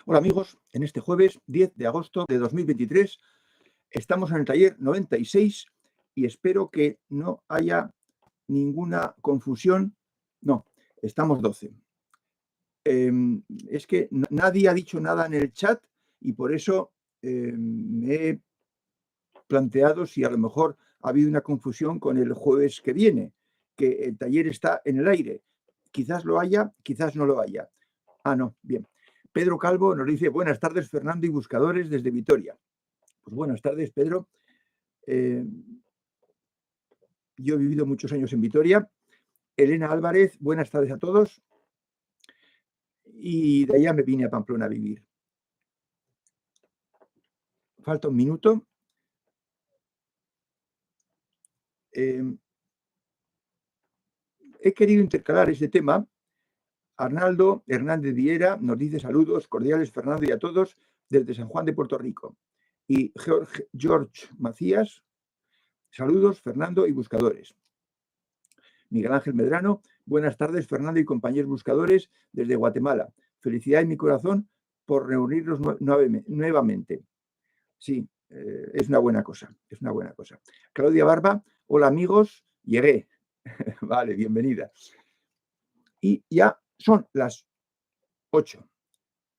Hola amigos, en este jueves 10 de agosto de 2023 estamos en el taller 96 y espero que no haya ninguna confusión. No, estamos 12. Es que nadie ha dicho nada en el chat y por eso me he planteado si a lo mejor ha habido una confusión con el jueves que viene, que el taller está en el aire. Quizás lo haya, quizás no lo haya. No, bien. Pedro Calvo nos dice, buenas tardes Fernando y buscadores desde Vitoria. Pues buenas tardes, Pedro. Yo he vivido muchos años en Vitoria. Elena Álvarez, buenas tardes a todos. Y de allá me vine a Pamplona a vivir. Falta un minuto. He querido intercalar este tema. Arnaldo Hernández Viera nos dice saludos cordiales, Fernando, y a todos desde San Juan de Puerto Rico. Y George Macías, saludos, Fernando y buscadores. Miguel Ángel Medrano, buenas tardes, Fernando y compañeros buscadores desde Guatemala. Felicidad en mi corazón por reunirnos nuevamente. Sí, es una buena cosa, es una buena cosa. Claudia Barba, hola amigos, llegué. Vale, bienvenida. Y ya son las 8.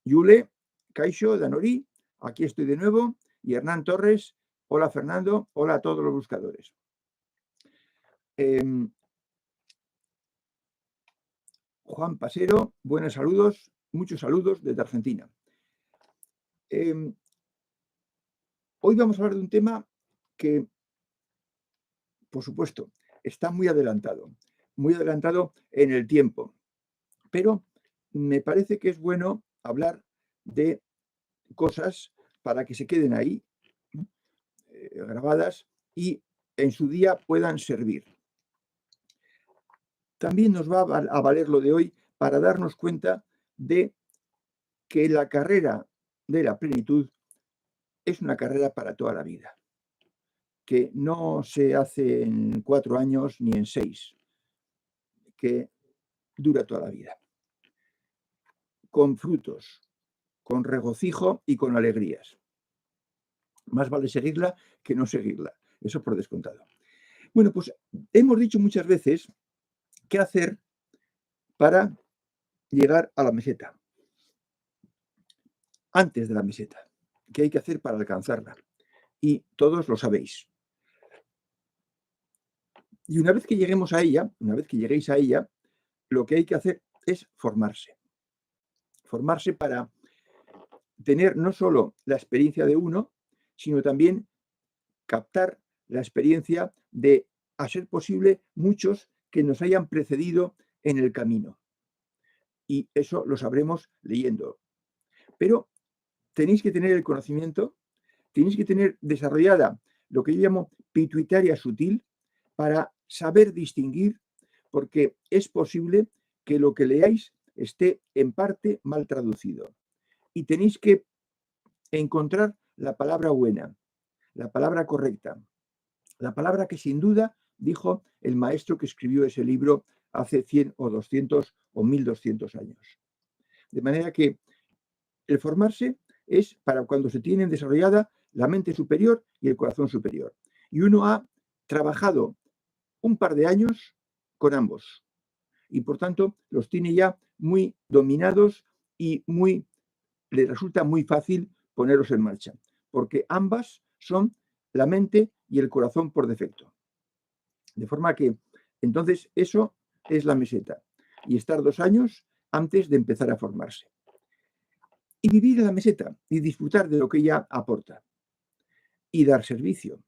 Yule, Caixo, Danorí, aquí estoy de nuevo. Y Hernán Torres, hola Fernando, hola a todos los buscadores. Juan Pasero, buenos saludos, muchos saludos desde Argentina. Hoy vamos a hablar de un tema que, por supuesto, está muy adelantado en el tiempo, pero me parece que es bueno hablar de cosas para que se queden ahí, grabadas, y en su día puedan servir. También nos va a valer lo de hoy para darnos cuenta de que la carrera de la plenitud es una carrera para toda la vida, que no se hace en 4 años ni en 6, que dura toda la vida, con frutos, con regocijo y con alegrías. Más vale seguirla que no seguirla, eso por descontado. Bueno, pues hemos dicho muchas veces qué hacer para llegar a la meseta, antes de la meseta, qué hay que hacer para alcanzarla. Y todos lo sabéis. Y una vez que lleguemos a ella, una vez que lleguéis a ella, lo que hay que hacer es formarse. Formarse para tener no solo la experiencia de uno, sino también captar la experiencia de, a ser posible, muchos que nos hayan precedido en el camino. Y eso lo sabremos leyendo. Pero tenéis que tener el conocimiento, tenéis que tener desarrollada lo que yo llamo pituitaria sutil para saber distinguir, porque es posible que lo que leáis esté en parte mal traducido. Y tenéis que encontrar la palabra buena, la palabra correcta, la palabra que sin duda dijo el maestro que escribió ese libro hace 100 o 200 o 1200 años. De manera que el formarse es para cuando se tienen desarrollada la mente superior y el corazón superior. Y uno ha trabajado un par de años con ambos. Y por tanto los tiene ya muy dominados y le resulta muy fácil ponerlos en marcha. Porque ambas son la mente y el corazón por defecto. De forma que, entonces, eso es la meseta. Y estar 2 años antes de empezar a formarse. Y vivir en la meseta y disfrutar de lo que ella aporta. Y dar servicio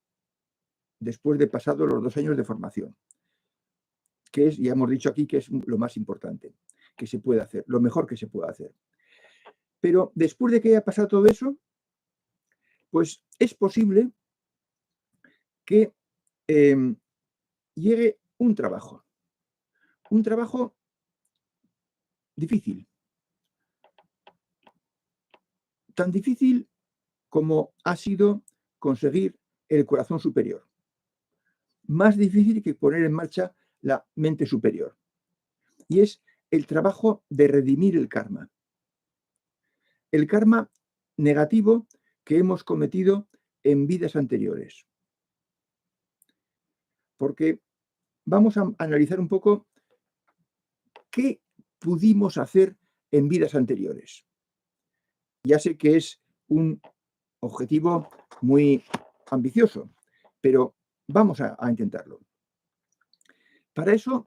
después de pasados los 2 años de formación. Que es, ya hemos dicho aquí, que es lo más importante que se puede hacer, lo mejor que se puede hacer. Pero después de que haya pasado todo eso, pues es posible que llegue un trabajo difícil, tan difícil como ha sido conseguir el corazón superior, más difícil que poner en marcha la mente superior, y es el trabajo de redimir el karma. el karma negativo que hemos cometido en vidas anteriores. Porque vamos a analizar un poco qué pudimos hacer en vidas anteriores. Ya sé que es un objetivo muy ambicioso, pero vamos a intentarlo. Para eso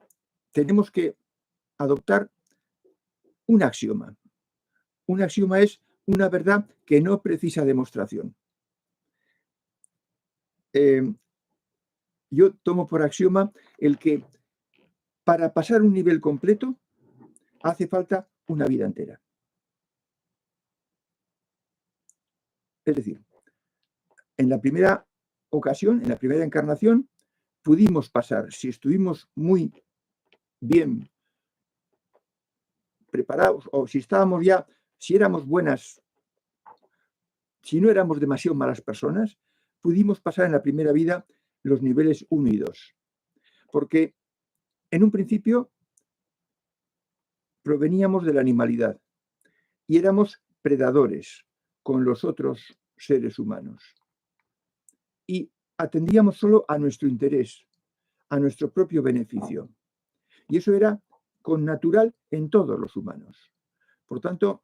tenemos que adoptar un axioma. Un axioma es una verdad que no precisa demostración. Yo tomo por axioma el que para pasar un nivel completo hace falta una vida entera. Es decir, en la primera ocasión, en la primera encarnación, pudimos pasar, si estuvimos muy bien preparados o si estábamos ya, si éramos buenas, si no éramos demasiado malas personas, pudimos pasar en la primera vida los niveles 1 y 2. Porque en un principio proveníamos de la animalidad y éramos predadores con los otros seres humanos. Y atendíamos solo a nuestro interés, a nuestro propio beneficio. Y eso era connatural en todos los humanos. Por tanto,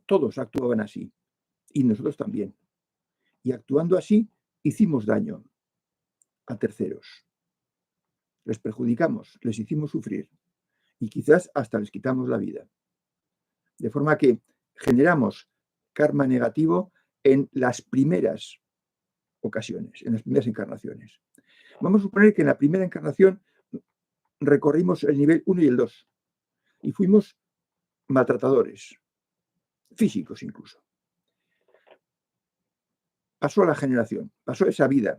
todos actuaban así, y nosotros también. Y actuando así, hicimos daño a terceros. Les perjudicamos, les hicimos sufrir, y quizás hasta les quitamos la vida. De forma que generamos karma negativo en las primeras ocasiones, en las primeras encarnaciones. Vamos a suponer que en la primera encarnación recorrimos el nivel 1 y el 2 y fuimos maltratadores, físicos incluso. Pasó la generación, pasó esa vida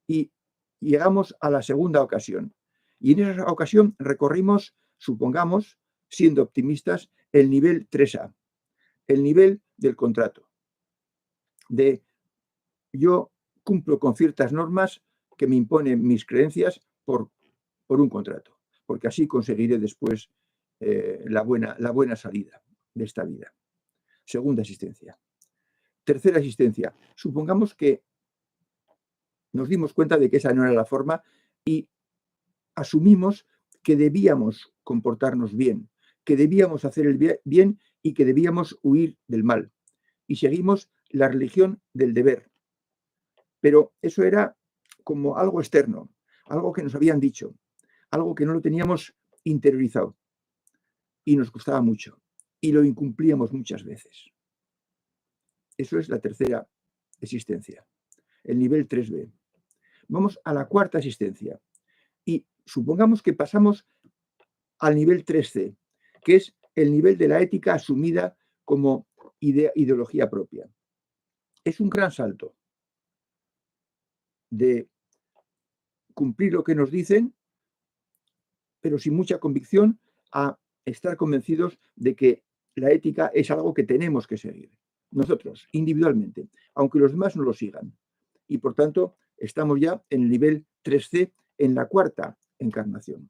y llegamos a la segunda ocasión. Y en esa ocasión recorrimos, supongamos, siendo optimistas, el nivel 3A, el nivel del contrato. De yo cumplo con ciertas normas que me imponen mis creencias por un contrato, porque así conseguiré después la buena salida de esta vida. Segunda existencia. Tercera existencia. Supongamos que nos dimos cuenta de que esa no era la forma y asumimos que debíamos comportarnos bien, que debíamos hacer el bien y que debíamos huir del mal. Y seguimos la religión del deber. Pero eso era como algo externo, algo que nos habían dicho, algo que no lo teníamos interiorizado y nos costaba mucho y lo incumplíamos muchas veces. Eso es la tercera existencia, el nivel 3B. Vamos a la cuarta existencia y supongamos que pasamos al nivel 3C, que es el nivel de la ética asumida como ideología propia. Es un gran salto de cumplir lo que nos dicen, pero sin mucha convicción, a estar convencidos de que la ética es algo que tenemos que seguir, nosotros, individualmente, aunque los demás no lo sigan. Y por tanto, estamos ya en el nivel 3C, en la cuarta encarnación.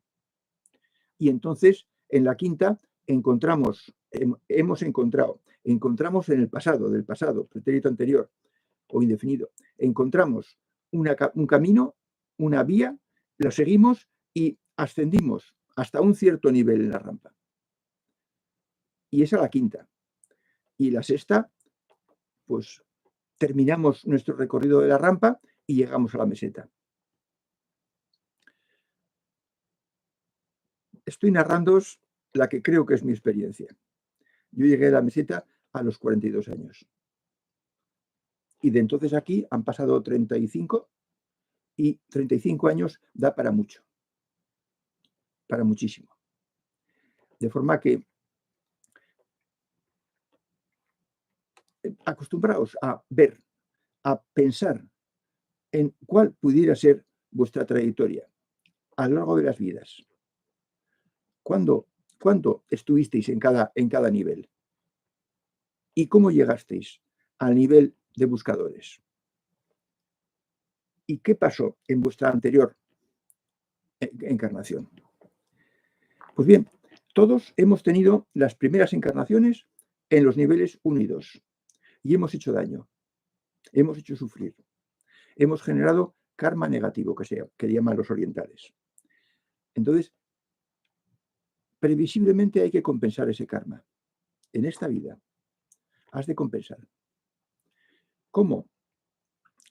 Y entonces, en la quinta, encontramos en el pasado, del pasado, pretérito anterior o indefinido, encontramos un camino, una vía, lo seguimos y ascendimos hasta un cierto nivel en la rampa. Y esa es la quinta. Y la sexta, pues terminamos nuestro recorrido de la rampa y llegamos a la meseta. Estoy narrándoos la que creo que es mi experiencia. Yo llegué a la meseta a los 42 años. Y de entonces aquí han pasado 35 y 35 años da para mucho, para muchísimo. De forma que acostumbraos a ver, a pensar en cuál pudiera ser vuestra trayectoria a lo largo de las vidas. ¿Cuánto estuvisteis en cada nivel? ¿Y cómo llegasteis al nivel de buscadores? ¿Y qué pasó en vuestra anterior encarnación? Pues bien, todos hemos tenido las primeras encarnaciones en los niveles 1 y 2 y hemos hecho daño, hemos hecho sufrir, hemos generado karma negativo, que llaman los orientales. Entonces, previsiblemente hay que compensar ese karma. En esta vida has de compensar. ¿Cómo?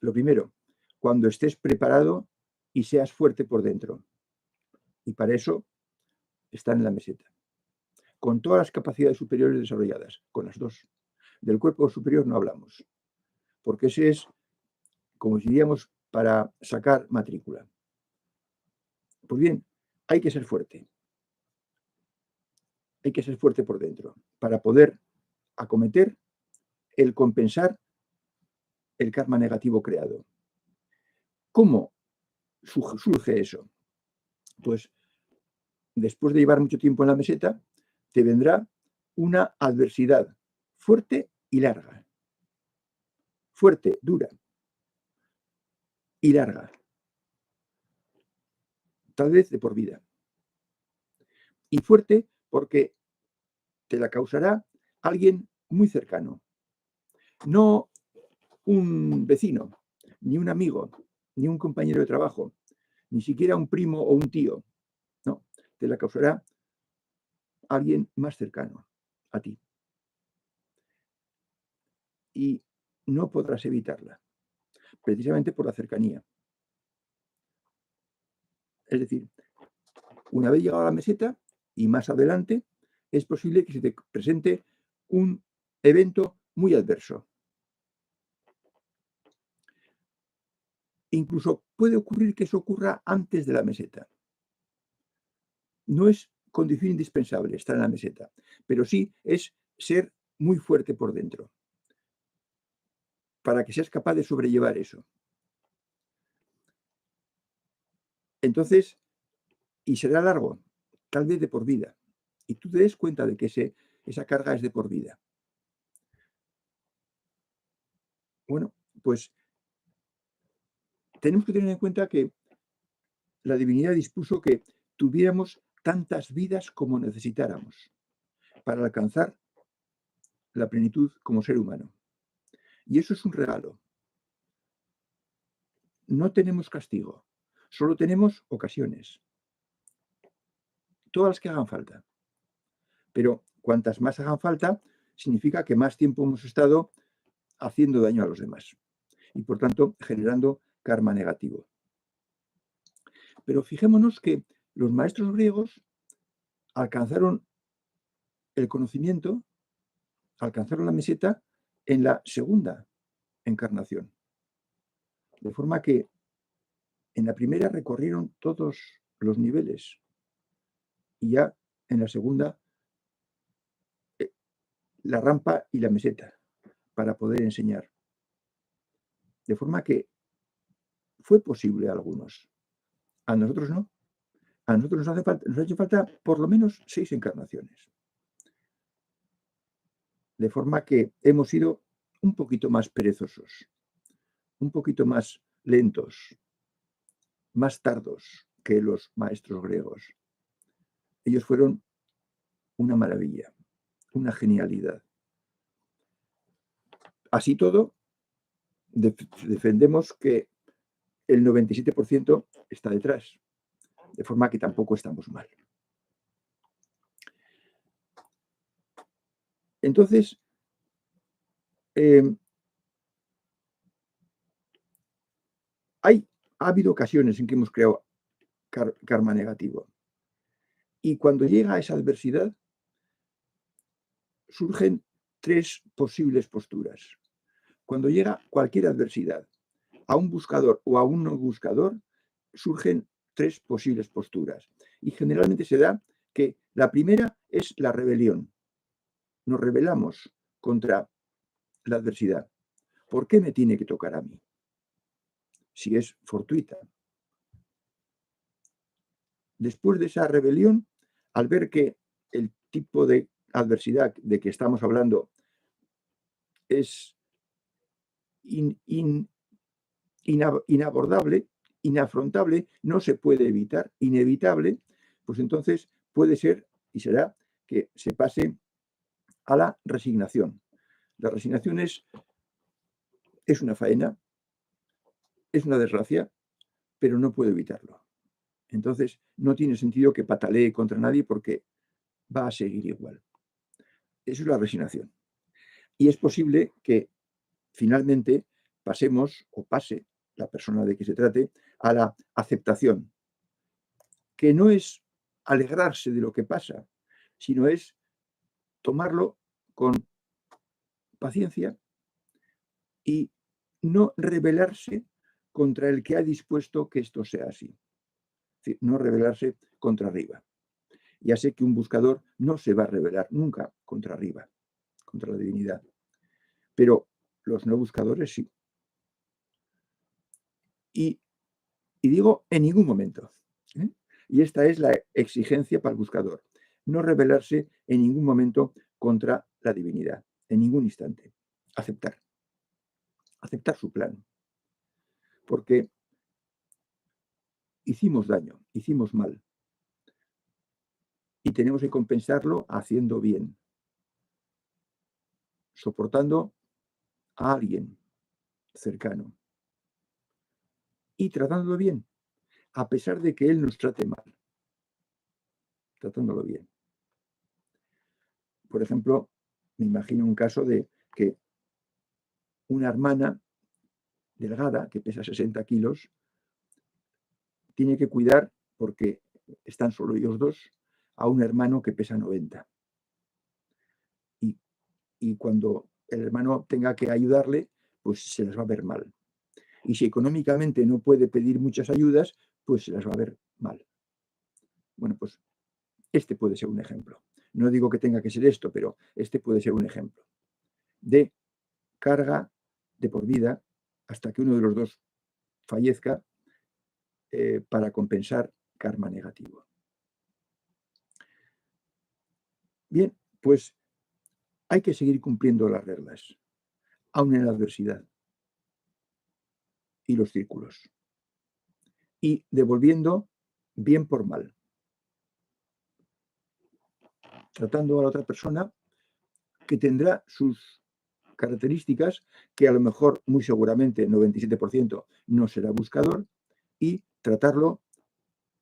Lo primero, cuando estés preparado y seas fuerte por dentro. Y para eso está en la meseta. Con todas las capacidades superiores desarrolladas, con las dos. Del cuerpo superior no hablamos, porque ese es, como diríamos, para sacar matrícula. Pues bien, hay que ser fuerte. Hay que ser fuerte por dentro para poder acometer el compensar el karma negativo creado. ¿Cómo surge eso? Pues después de llevar mucho tiempo en la meseta, te vendrá una adversidad fuerte y larga. Fuerte, dura y larga. Tal vez de por vida. Y fuerte porque te la causará alguien muy cercano. No un vecino, ni un amigo, ni un compañero de trabajo, ni siquiera un primo o un tío. No, te la causará alguien más cercano a ti. Y no podrás evitarla, precisamente por la cercanía. Es decir, una vez llegado a la meseta y más adelante, es posible que se te presente un evento muy adverso. Incluso puede ocurrir que eso ocurra antes de la meseta. No es condición indispensable estar en la meseta, pero sí es ser muy fuerte por dentro, para que seas capaz de sobrellevar eso. Entonces, y será largo, tal vez de por vida, y tú te des cuenta de que esa carga es de por vida. Bueno, pues tenemos que tener en cuenta que la divinidad dispuso que tuviéramos tantas vidas como necesitáramos para alcanzar la plenitud como ser humano. Y eso es un regalo. No tenemos castigo, solo tenemos ocasiones. Todas las que hagan falta. Pero cuantas más hagan falta, significa que más tiempo hemos estado haciendo daño a los demás. Y por tanto, generando karma negativo. Pero fijémonos que los maestros griegos alcanzaron el conocimiento, alcanzaron la meseta en la segunda encarnación. De forma que en la primera recorrieron todos los niveles y ya en la segunda la rampa y la meseta para poder enseñar. De forma que fue posible a algunos. A nosotros no. A nosotros nos ha hecho falta por lo menos 6 encarnaciones. De forma que hemos sido un poquito más perezosos, un poquito más lentos, más tardos que los maestros griegos. Ellos fueron una maravilla, una genialidad. Así todo, defendemos que el 97% está detrás, de forma que tampoco estamos mal. Entonces, ha habido ocasiones en que hemos creado karma negativo. Y cuando llega esa adversidad, surgen 3 posibles posturas. Cuando llega cualquier adversidad a un buscador o a un no buscador, surgen 3 posibles posturas. Y generalmente se da que la primera es la rebelión. Nos rebelamos contra la adversidad. ¿Por qué me tiene que tocar a mí? Si es fortuita. Después de esa rebelión, al ver que el tipo de adversidad de que estamos hablando es inabordable, inafrontable, no se puede evitar, inevitable, pues entonces puede ser y será que se pase a la resignación. La resignación es una faena, es una desgracia, pero no puedo evitarlo. Entonces, no tiene sentido que patalee contra nadie porque va a seguir igual. Eso es la resignación. Y es posible que finalmente pasemos o pase la persona de que se trate a la aceptación, que no es alegrarse de lo que pasa, sino es tomarlo con paciencia y no rebelarse contra el que ha dispuesto que esto sea así. Es decir, no rebelarse contra arriba. Ya sé que un buscador no se va a rebelar nunca contra arriba, contra la divinidad, pero los no buscadores sí. Y digo en ningún momento. ¿eh? Y esta es la exigencia para el buscador. No rebelarse en ningún momento contra la divinidad, en ningún instante. Aceptar. Aceptar su plan. Porque hicimos daño, hicimos mal. Y tenemos que compensarlo haciendo bien. Soportando a alguien cercano. Y tratándolo bien, a pesar de que él nos trate mal. Tratándolo bien. Por ejemplo, me imagino un caso de que una hermana delgada, que pesa 60 kilos, tiene que cuidar, porque están solo ellos dos, a un hermano que pesa 90. Y cuando el hermano tenga que ayudarle, pues se las va a ver mal. Y si económicamente no puede pedir muchas ayudas, pues se las va a ver mal. Bueno, pues este puede ser un ejemplo. No digo que tenga que ser esto, pero este puede ser un ejemplo de carga de por vida hasta que uno de los dos fallezca para compensar karma negativo. Bien, pues hay que seguir cumpliendo las reglas, aun en la adversidad y los círculos, y devolviendo bien por mal, tratando a la otra persona que tendrá sus características, que a lo mejor, muy seguramente, 97% no será buscador, y tratarlo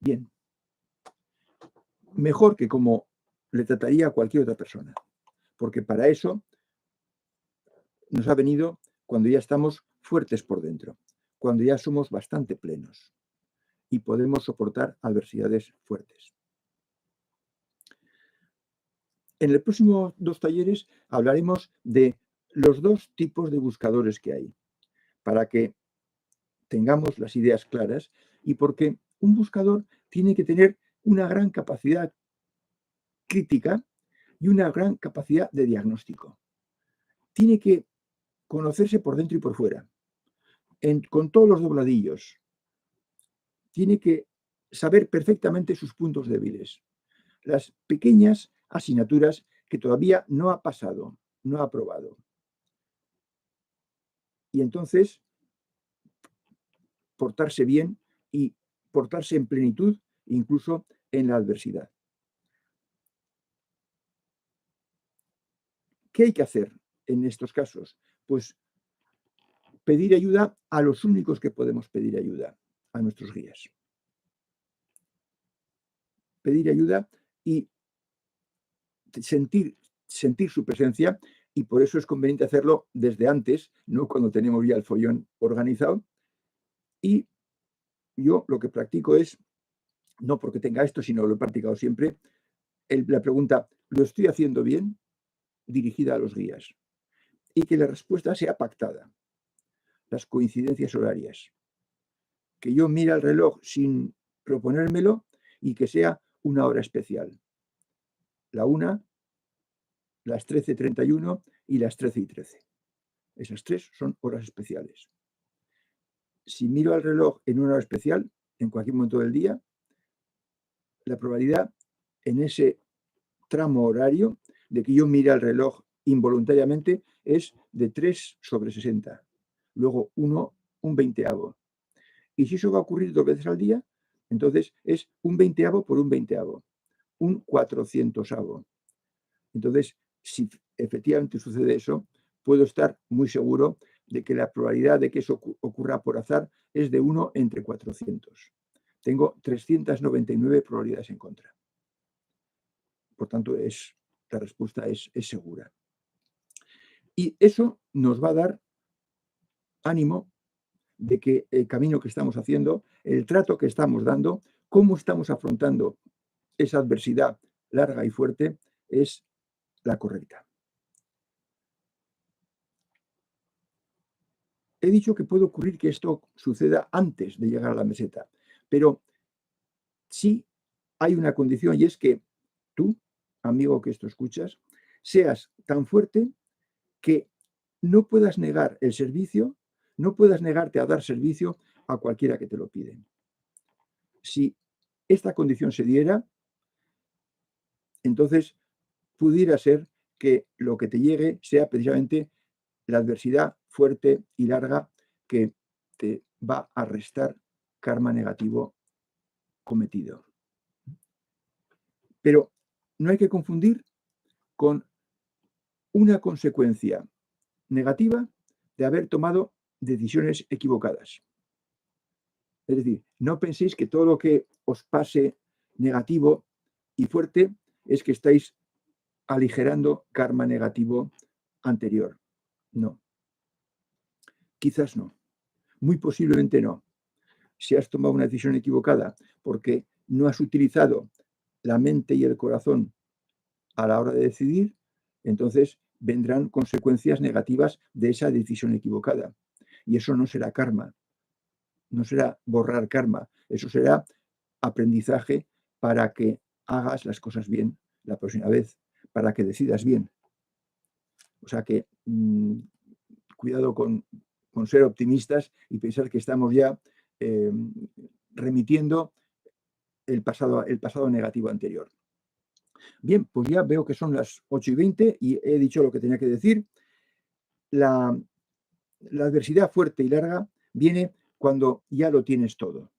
bien. Mejor que como le trataría a cualquier otra persona, porque para eso nos ha venido cuando ya estamos fuertes por dentro, cuando ya somos bastante plenos y podemos soportar adversidades fuertes. En el próximo 2 talleres hablaremos de los 2 tipos de buscadores que hay, para que tengamos las ideas claras y porque un buscador tiene que tener una gran capacidad crítica y una gran capacidad de diagnóstico. Tiene que conocerse por dentro y por fuera, con todos los dobladillos. Tiene que saber perfectamente sus puntos débiles, las pequeñas asignaturas que todavía no ha pasado, no ha aprobado. Y entonces portarse bien y portarse en plenitud, incluso en la adversidad. ¿Qué hay que hacer en estos casos? Pues pedir ayuda a los únicos que podemos pedir ayuda, a nuestros guías. Pedir ayuda y sentir su presencia, y por eso es conveniente hacerlo desde antes, no cuando tenemos ya el follón organizado. Y yo lo que practico es, no porque tenga esto, sino lo he practicado siempre, la pregunta, ¿lo estoy haciendo bien?, dirigida a los guías. Y que la respuesta sea pactada. Las coincidencias horarias. Que yo mire el reloj sin proponérmelo y que sea una hora especial. La 1, las 13:31 y las 13:13. Esas 3 son horas especiales. Si miro al reloj en una hora especial, en cualquier momento del día, la probabilidad en ese tramo horario de que yo mire al reloj involuntariamente es de 3/60. Luego un veinteavo. Y si eso va a ocurrir 2 veces al día, entonces es un veinteavo por un veinteavo, un 400avo. Entonces, si efectivamente sucede eso, puedo estar muy seguro de que la probabilidad de que eso ocurra por azar es de 1 entre 400. Tengo 399 probabilidades en contra. Por tanto, la respuesta es segura. Y eso nos va a dar ánimo de que el camino que estamos haciendo, el trato que estamos dando, cómo estamos afrontando esa adversidad larga y fuerte, es la correcta. He dicho que puede ocurrir que esto suceda antes de llegar a la meseta, pero sí hay una condición y es que tú, amigo que esto escuchas, seas tan fuerte que no puedas negar el servicio, no puedas negarte a dar servicio a cualquiera que te lo pide. Si esta condición se diera, entonces pudiera ser que lo que te llegue sea precisamente la adversidad fuerte y larga que te va a restar karma negativo cometido. Pero no hay que confundir con una consecuencia negativa de haber tomado decisiones equivocadas. Es decir, no penséis que todo lo que os pase negativo y fuerte es que estáis aligerando karma negativo anterior. No. Quizás no. Muy posiblemente no. Si has tomado una decisión equivocada porque no has utilizado la mente y el corazón a la hora de decidir, entonces vendrán consecuencias negativas de esa decisión equivocada. Y eso no será karma, no será borrar karma, eso será aprendizaje para que hagas las cosas bien la próxima vez, para que decidas bien. O sea que cuidado con ser optimistas y pensar que estamos ya remitiendo el pasado negativo anterior. Bien, pues ya veo que son las 8:20 y he dicho lo que tenía que decir. La adversidad fuerte y larga viene cuando ya lo tienes todo,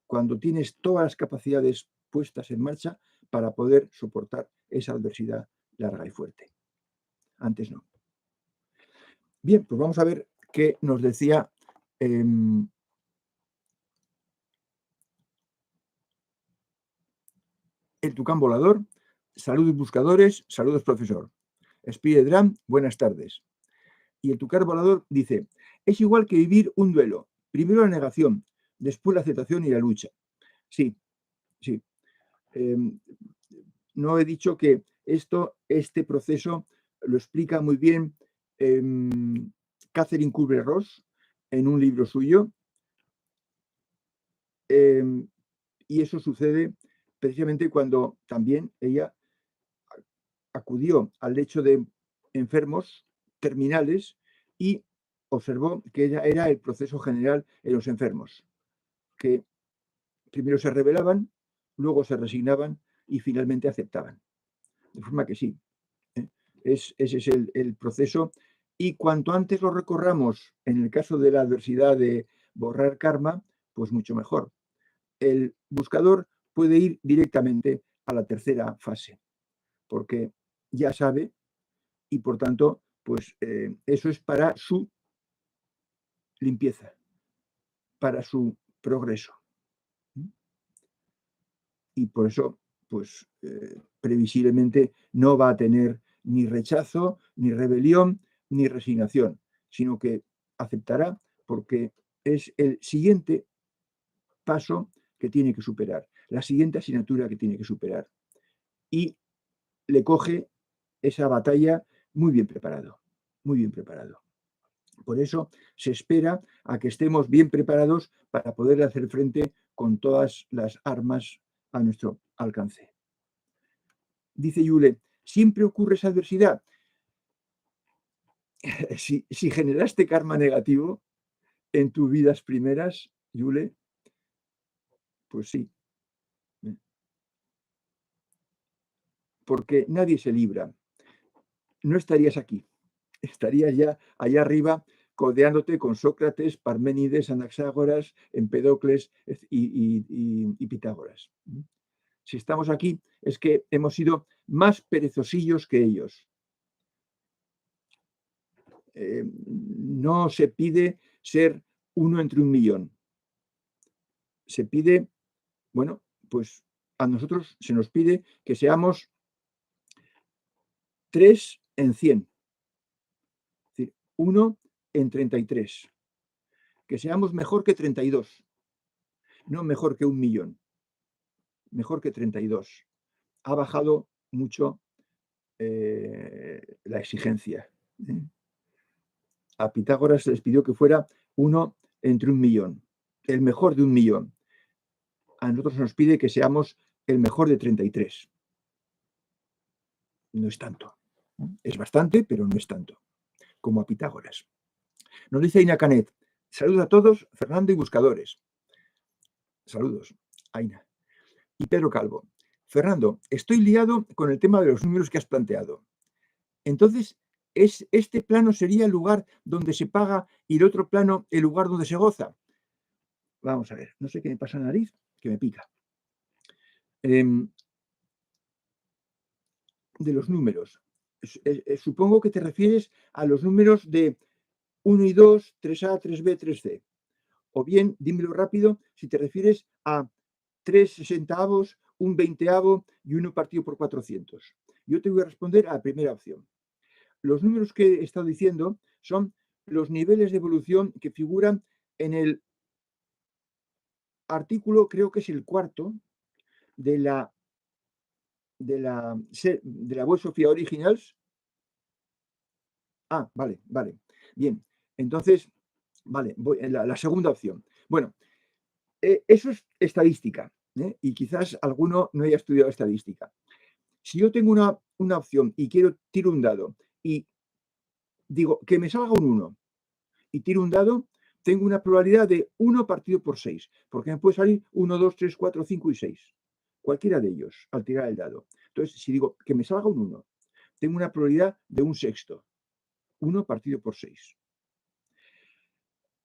cuando tienes todas las capacidades puestas en marcha para poder soportar esa adversidad larga y fuerte. Antes no. Bien, pues vamos a ver qué nos decía el Tucán Volador. Saludos buscadores, saludos profesor. Spiridram, buenas tardes. Y el Tucán Volador dice, es igual que vivir un duelo. Primero la negación, después la aceptación y la lucha. Sí, sí. No he dicho que este proceso lo explica muy bien Catherine Kubler-Ross en un libro suyo. Y eso sucede precisamente cuando también ella acudió al lecho de enfermos terminales y observó que era el proceso general en los enfermos, que primero se rebelaban, luego se resignaban y finalmente aceptaban. De forma que sí, ese es el proceso. Y cuanto antes lo recorramos, en el caso de la adversidad de borrar karma, pues mucho mejor. El buscador puede ir directamente a la tercera fase, porque ya sabe y por tanto, pues eso es para su limpieza, para su progreso. Y por eso, pues previsiblemente no va a tener ni rechazo, ni rebelión, ni resignación, sino que aceptará porque es el siguiente paso que tiene que superar, la siguiente asignatura que tiene que superar. Y le coge esa batalla muy bien preparado, muy bien preparado. Por eso se espera a que estemos bien preparados para poder hacer frente con todas las armas a nuestro alcance. Dice Yule, ¿siempre ocurre esa adversidad? Si generaste karma negativo en tus vidas primeras, Yule, pues sí. Porque nadie se libra. No estarías aquí. Estarías ya allá arriba codeándote con Sócrates, Parménides, Anaxágoras, Empedocles y Pitágoras. Si estamos aquí es que hemos sido más perezosillos que ellos. no se pide ser 1 entre 1.000.000. Se pide, bueno, pues a nosotros se nos pide que seamos 3 en 100. Es decir, 1 en 33. Que seamos mejor que 32. No mejor que 1.000.000. Mejor que 32. Ha bajado mucho la exigencia. A Pitágoras se les pidió que fuera 1 entre 1.000.000. El mejor de 1.000.000. A nosotros se nos pide que seamos el mejor de 33. No es tanto. Es bastante, pero no es tanto. Como a Pitágoras. Nos dice Aina Canet. Saludos a todos, Fernando y buscadores. Saludos, Aina. Y Pedro Calvo. Fernando, estoy liado con el tema de los números que has planteado. Entonces, ¿este plano sería el lugar donde se paga y el otro plano el lugar donde se goza? Vamos a ver, no sé qué me pasa en la nariz, que me pica. De los números. Supongo que te refieres a los números de 1 y 2, 3A, 3B, 3C. O bien, dímelo rápido, si te refieres a 3 sesentaavos, un veinteavo y 1 partido por 400. Yo te voy a responder a la primera opción. Los números que he estado diciendo son los niveles de evolución que figuran en el artículo, creo que es el cuarto, de la Web Sofia Originals. Ah, vale. Bien, entonces, vale, voy a la segunda opción. Bueno, eso es estadística, y quizás alguno no haya estudiado estadística. Si yo tengo una opción y tiro un dado y digo que me salga un 1 y tiro un dado, tengo una probabilidad de 1 partido por 6, porque me puede salir 1, 2, 3, 4, 5 y 6. Cualquiera de ellos al tirar el dado. Entonces, si digo que me salga un 1, tengo una probabilidad de 1/6. 1 partido por 6.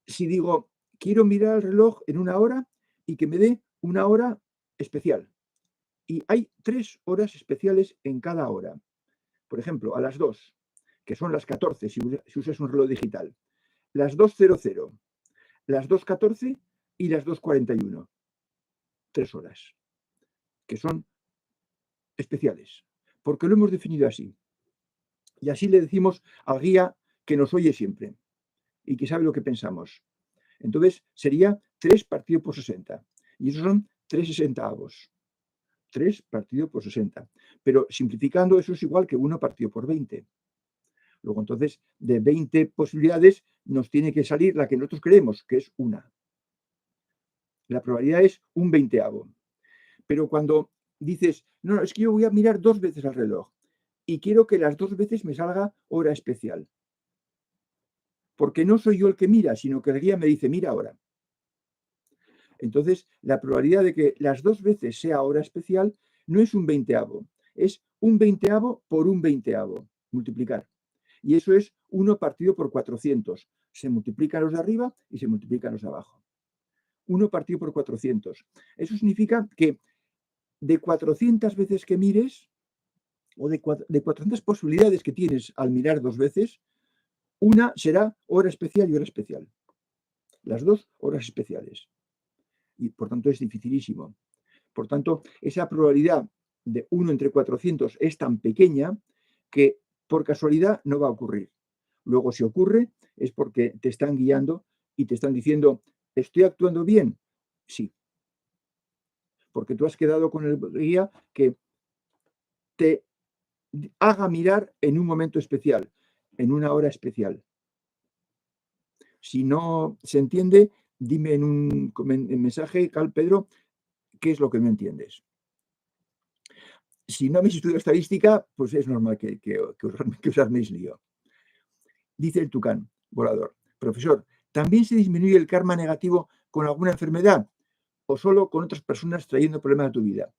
Si digo, quiero mirar el reloj en 1 hora y que me dé 1 hora especial. Y hay 3 horas especiales en cada hora. Por ejemplo, a las 2, que son las 14 si usas un reloj digital. Las 2:00, las 2:14 y las 2:41. 3 horas, que son especiales, porque lo hemos definido así. Y así le decimos al guía que nos oye siempre y que sabe lo que pensamos. Entonces sería 3 partido por 60. Y esos son 3 sesentaavos. 3 partido por 60. Pero simplificando, eso es igual que 1 partido por 20. Luego, entonces, de 20 posibilidades nos tiene que salir la que nosotros queremos, que es 1. La probabilidad es 1/20. Pero cuando dices, no, es que yo voy a mirar 2 veces al reloj y quiero que las 2 veces me salga hora especial. Porque no soy yo el que mira, sino que el guía me dice, mira ahora. Entonces, la probabilidad de que las 2 veces sea hora especial no es 1/20, es 1/20 por 1/20. Multiplicar. Y eso es 1 partido por 400. Se multiplican los de arriba y se multiplican los de abajo. 1 partido por 400. Eso significa que de 400 veces que mires, o de 400 posibilidades que tienes al mirar 2 veces, una será hora especial y hora especial. Las 2 horas especiales. Y por tanto es dificilísimo. Por tanto, esa probabilidad de 1 entre 400 es tan pequeña que por casualidad no va a ocurrir. Luego, si ocurre, es porque te están guiando y te están diciendo, ¿estoy actuando bien? Sí. Porque tú has quedado con el guía que te haga mirar en un momento especial, en una hora especial. Si no se entiende, dime en un mensaje, Carl Pedro, qué es lo que no entiendes. Si no habéis estudiado estadística, pues es normal que os arméis lío. Dice el tucán volador, profesor, ¿también se disminuye el karma negativo con alguna enfermedad o solo con otras personas trayendo problemas a tu vida?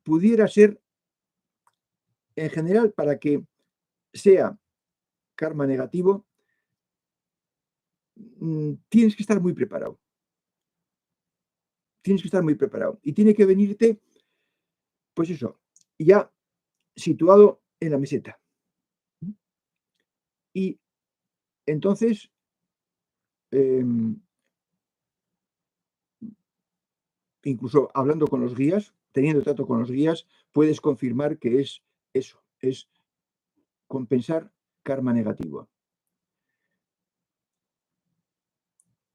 Pudiera ser, en general, para que sea karma negativo, tienes que estar muy preparado. Tienes que estar muy preparado. Y tiene que venirte, pues eso, ya situado en la meseta. Y entonces, incluso hablando con los guías, teniendo trato con los guías, puedes confirmar que es eso, es compensar karma negativo.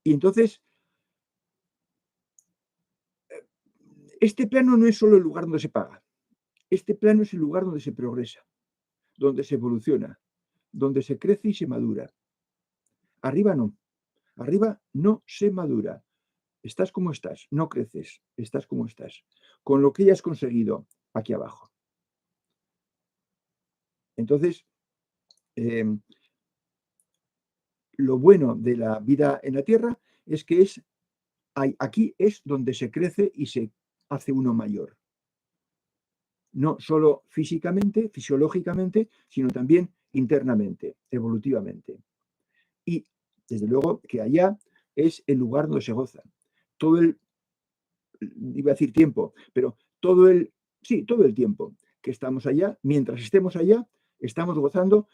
Y entonces, este plano no es solo el lugar donde se paga. Este plano es el lugar donde se progresa, donde se evoluciona, donde se crece y se madura. Arriba no. Arriba no se madura. Estás como estás, no creces, estás como estás, con lo que ya has conseguido aquí abajo. Entonces, lo bueno de la vida en la Tierra es que aquí es donde se crece y se hace uno mayor. No solo físicamente, fisiológicamente, sino también internamente, evolutivamente. Y desde luego que allá es el lugar donde se goza. Todo iba a decir tiempo, pero todo el tiempo que estamos allá, mientras estemos allá, estamos gozando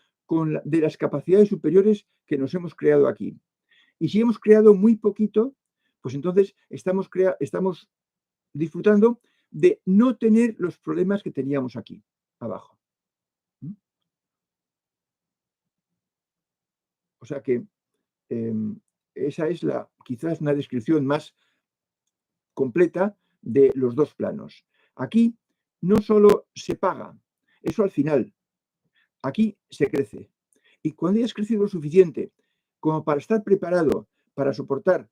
de las capacidades superiores que nos hemos creado aquí. Y si hemos creado muy poquito, pues entonces estamos disfrutando de no tener los problemas que teníamos aquí abajo. O sea que esa es quizás una descripción más completa de los dos planos. Aquí no solo se paga, eso al final, aquí se crece. Y cuando hayas crecido lo suficiente como para estar preparado para soportar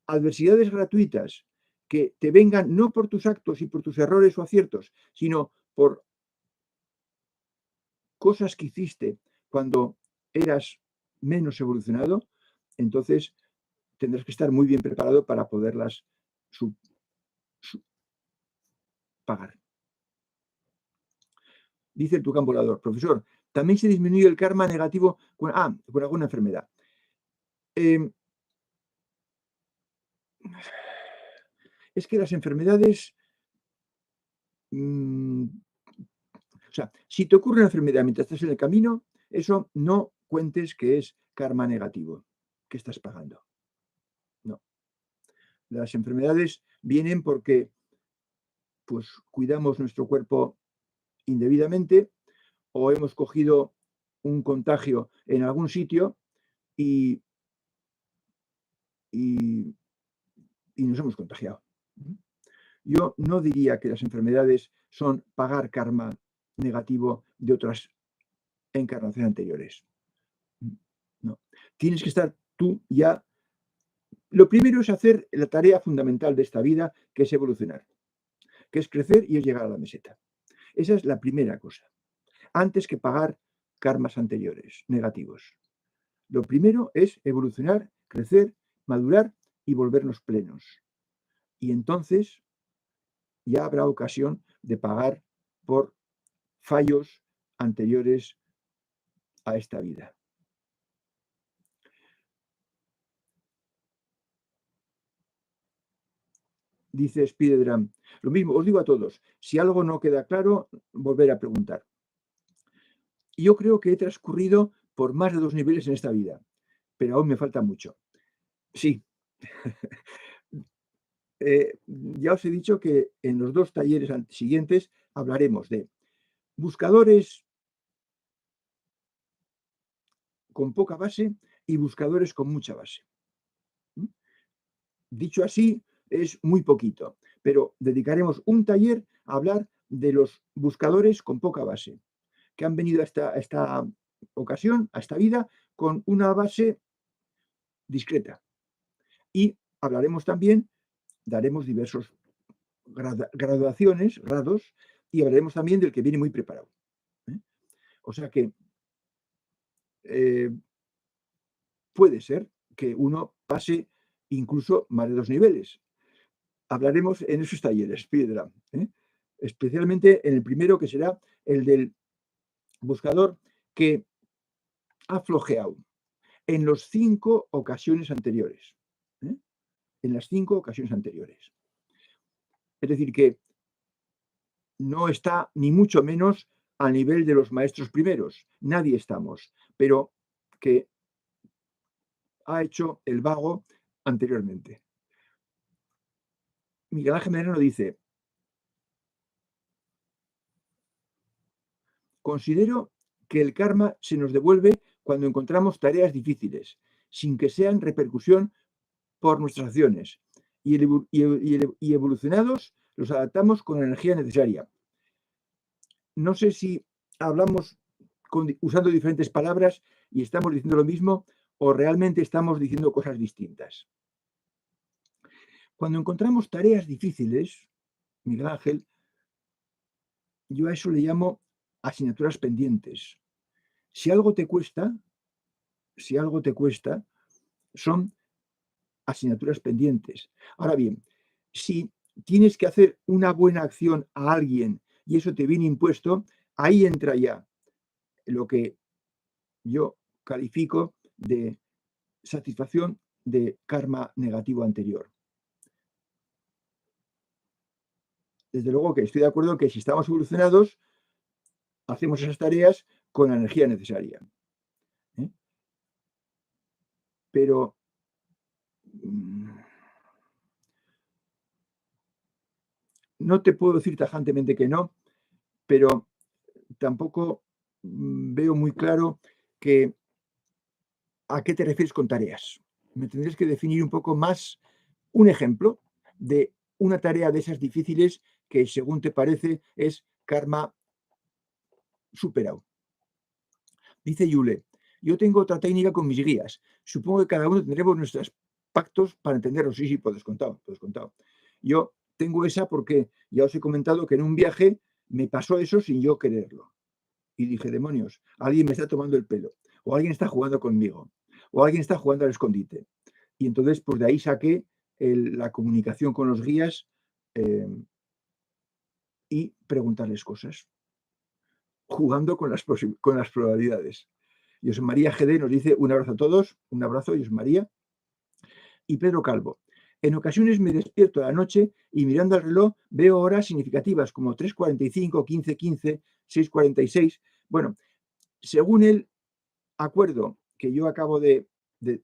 adversidades gratuitas que te vengan no por tus actos y por tus errores o aciertos, sino por cosas que hiciste cuando eras menos evolucionado, entonces tendrás que estar muy bien preparado para poderlas pagar. Dice el Tucán Volador, profesor, también se disminuye el karma negativo con alguna enfermedad. Es que las enfermedades, o sea, si te ocurre una enfermedad mientras estás en el camino, eso no cuentes que es karma negativo, que estás pagando. No. Las enfermedades vienen porque pues cuidamos nuestro cuerpo indebidamente o hemos cogido un contagio en algún sitio y nos hemos contagiado. Yo no diría que las enfermedades son pagar karma negativo de otras encarnaciones anteriores. No. Tienes que estar tú ya. Lo primero es hacer la tarea fundamental de esta vida, que es evolucionar, que es crecer y es llegar a la meseta. Esa es la primera cosa. Antes que pagar karmas anteriores, negativos. Lo primero es evolucionar, crecer, madurar y volvernos plenos. Y entonces ya habrá ocasión de pagar por fallos anteriores a esta vida. Dice Spider-Man, lo mismo, os digo a todos, si algo no queda claro, volver a preguntar. Yo creo que he transcurrido por más de 2 niveles en esta vida, pero aún me falta mucho. Sí. Ya os he dicho que en los 2 talleres siguientes hablaremos de buscadores con poca base y buscadores con mucha base. Dicho así, es muy poquito, pero dedicaremos un taller a hablar de los buscadores con poca base, que han venido a esta ocasión, a esta vida, con una base discreta. Y hablaremos también, daremos diversos graduaciones, grados, y hablaremos también del que viene muy preparado. O sea que puede ser que uno pase incluso más de 2 niveles. Hablaremos en esos talleres, Piedra, especialmente en el primero, que será el del buscador que ha flojeado en las 5 ocasiones anteriores. En las 5 ocasiones anteriores. Es decir, que no está ni mucho menos al nivel de los maestros primeros, nadie estamos, pero que ha hecho el vago anteriormente. Miguel Ángel Merino dice: considero que el karma se nos devuelve cuando encontramos tareas difíciles, sin que sean repercusión por nuestras acciones, y evolucionados los adaptamos con la energía necesaria. No sé si hablamos usando diferentes palabras y estamos diciendo lo mismo o realmente estamos diciendo cosas distintas. Cuando encontramos tareas difíciles, Miguel Ángel, yo a eso le llamo asignaturas pendientes. Si algo te cuesta, son asignaturas pendientes. Ahora bien, si tienes que hacer una buena acción a alguien y eso te viene impuesto, ahí entra ya lo que yo califico de satisfacción de karma negativo anterior. Desde luego que estoy de acuerdo que si estamos evolucionados, hacemos esas tareas con la energía necesaria. Pero no te puedo decir tajantemente que no, pero tampoco veo muy claro a qué te refieres con tareas. Me tendrías que definir un poco más un ejemplo de una tarea de esas difíciles que, según te parece, es karma superado. Dice Yule: yo tengo otra técnica con mis guías. Supongo que cada uno tendremos nuestros pactos para entenderlos. Sí, por descontado. Yo tengo esa porque ya os he comentado que en un viaje me pasó eso sin yo quererlo. Y dije: demonios, alguien me está tomando el pelo, o alguien está jugando conmigo, o alguien está jugando al escondite. Y entonces, pues de ahí saqué la comunicación con los guías y preguntarles cosas, jugando con las probabilidades. José María GD nos dice: un abrazo a todos, un abrazo, José María. Y Pedro Calvo: en ocasiones me despierto a la noche y mirando al reloj veo horas significativas como 3:45, 15:15, 6:46. Bueno, según el acuerdo que yo acabo de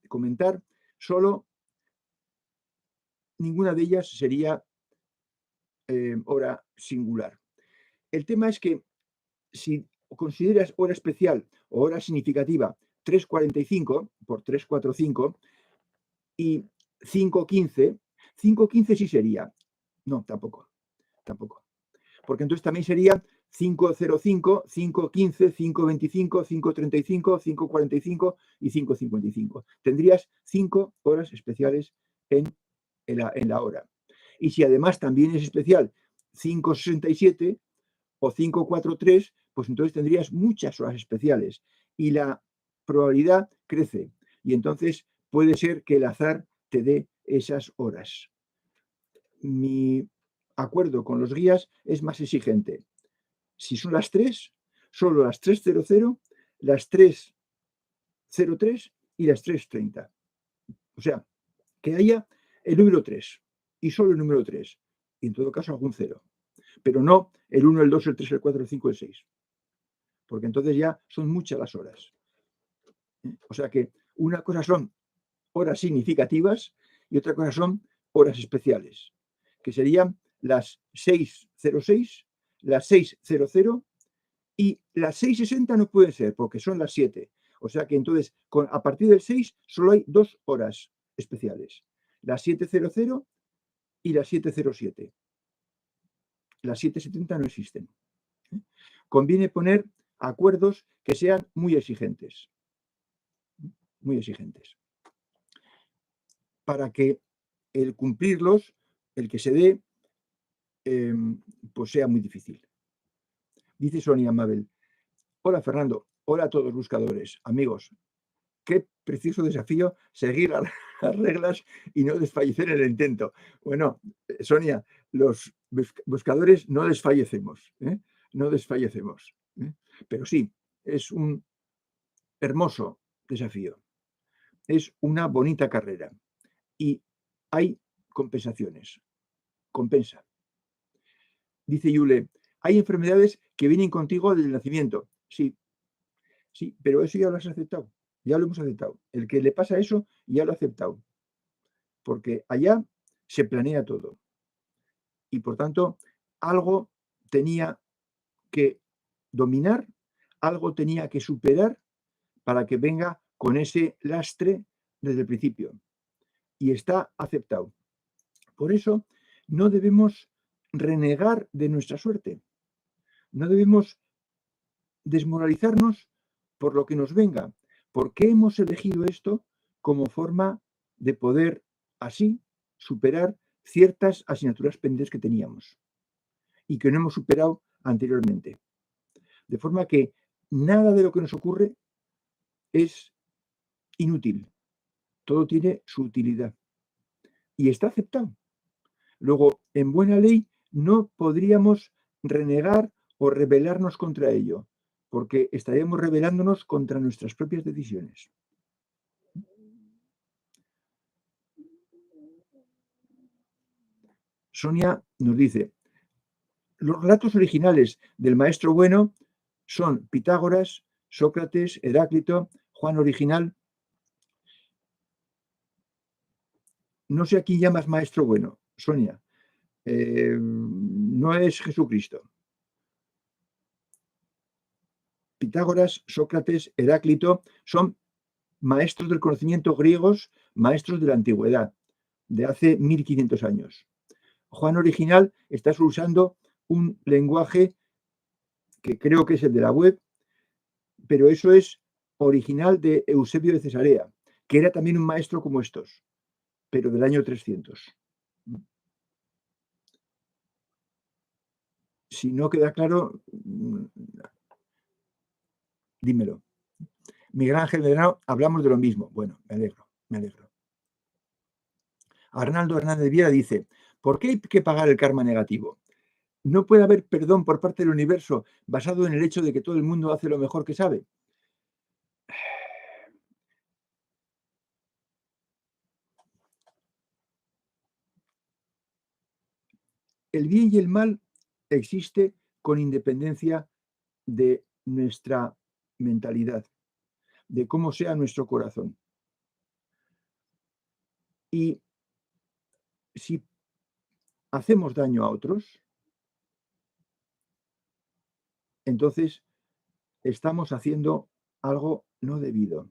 comentar, solo ninguna de ellas sería hora singular. El tema es que si consideras hora especial o hora significativa 3:45 por 3:45 y 5:15, 5:15 sí sería. No, tampoco. Porque entonces también sería 5:05, 5:15, 5:25, 5:35, 5:45 y 5:55. Tendrías 5 horas especiales en la hora. Y si además también es especial 5:67 o 5:43, pues entonces tendrías muchas horas especiales y la probabilidad crece. Y entonces puede ser que el azar te dé esas horas. Mi acuerdo con los guías es más exigente. Si son las 3, solo las 3:00, las 3:03 y las 3:30. O sea, que haya el número 3 y solo el número 3. Y en todo caso algún 0. Pero no el 1, el 2, el 3, el 4, el 5, el 6. Porque entonces ya son muchas las horas. O sea que una cosa son horas significativas y otra cosa son horas especiales, que serían las 6:06, las 6:00 y las 6:60 no pueden ser porque son las 7. O sea que entonces a partir del 6 solo hay 2 horas especiales, las 7:00 y las 7:07. Las 7:70 no existen. Conviene poner acuerdos que sean muy exigentes, para que el cumplirlos, el que se dé, pues sea muy difícil. Dice Sonia Mabel: hola Fernando, hola a todos los buscadores, amigos. Qué precioso desafío seguir las reglas y no desfallecer en el intento. Bueno, Sonia, los buscadores no desfallecemos, no desfallecemos. Pero sí, es un hermoso desafío. Es una bonita carrera y hay compensaciones. Compensa. Dice Yule: hay enfermedades que vienen contigo desde el nacimiento. Sí, sí, pero eso ya lo has aceptado. Ya lo hemos aceptado. El que le pasa eso ya lo ha aceptado. Porque allá se planea todo. Y por tanto, algo tenía que dominar, algo tenía que superar para que venga con ese lastre desde el principio. Y está aceptado. Por eso no debemos renegar de nuestra suerte. No debemos desmoralizarnos por lo que nos venga. Porque hemos elegido esto como forma de poder así superar ciertas asignaturas pendientes que teníamos y que no hemos superado anteriormente. De forma que nada de lo que nos ocurre es inútil. Todo tiene su utilidad. Y está aceptado. Luego, en buena ley, no podríamos renegar o rebelarnos contra ello, porque estaríamos rebelándonos contra nuestras propias decisiones. Sonia nos dice, los relatos originales del maestro bueno son Pitágoras, Sócrates, Heráclito, Juan original. No sé a quién llamas maestro bueno, Sonia. No es Jesucristo. Pitágoras, Sócrates, Heráclito son maestros del conocimiento griegos, maestros de la antigüedad, de hace 1500 años. Juan original está usando un lenguaje que creo que es el de la web, pero eso es original de Eusebio de Cesarea, que era también un maestro como estos, pero del año 300. Si no queda claro, dímelo. Miguel Ángel Medrano, hablamos de lo mismo. Bueno, me alegro, me alegro. Arnaldo Hernández Viera dice, ¿por qué hay que pagar el karma negativo? ¿No puede haber perdón por parte del universo basado en el hecho de que todo el mundo hace lo mejor que sabe? El bien y el mal existe con independencia de nuestra mentalidad, de cómo sea nuestro corazón. Y si hacemos daño a otros, entonces estamos haciendo algo no debido,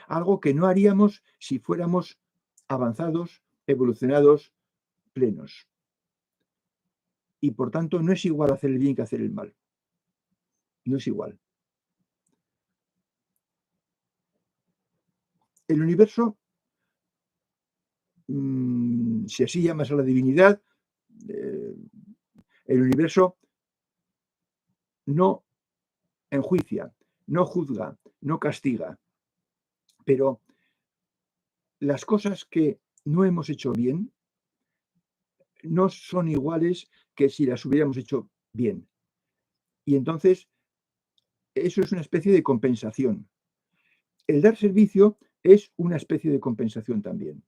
algo que no haríamos si fuéramos avanzados, evolucionados, plenos. Y por tanto no es igual hacer el bien que hacer el mal. No es igual. El universo, si así llamas a la divinidad, el universo no enjuicia, no juzga, no castiga, pero las cosas que no hemos hecho bien no son iguales que si las hubiéramos hecho bien. Y entonces, eso es una especie de compensación. El dar servicio es una especie de compensación también.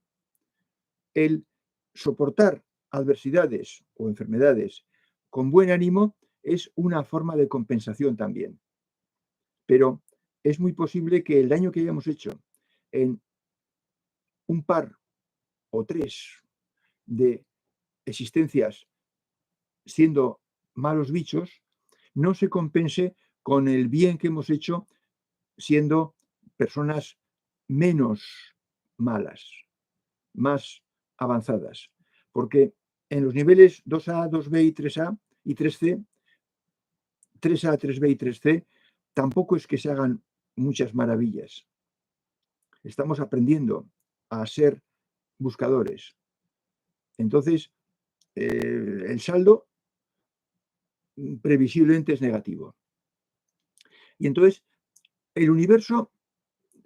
El soportar adversidades o enfermedades con buen ánimo es una forma de compensación también. Pero es muy posible que el daño que hayamos hecho en un par o tres de existencias siendo malos bichos no se compense con el bien que hemos hecho siendo personas menos malas, más avanzadas. Porque en los niveles 2A, 2B y 3A y 3C, 3A, 3B y 3C, tampoco es que se hagan muchas maravillas. Estamos aprendiendo a ser buscadores. Entonces, el saldo previsiblemente es negativo. Y entonces, el universo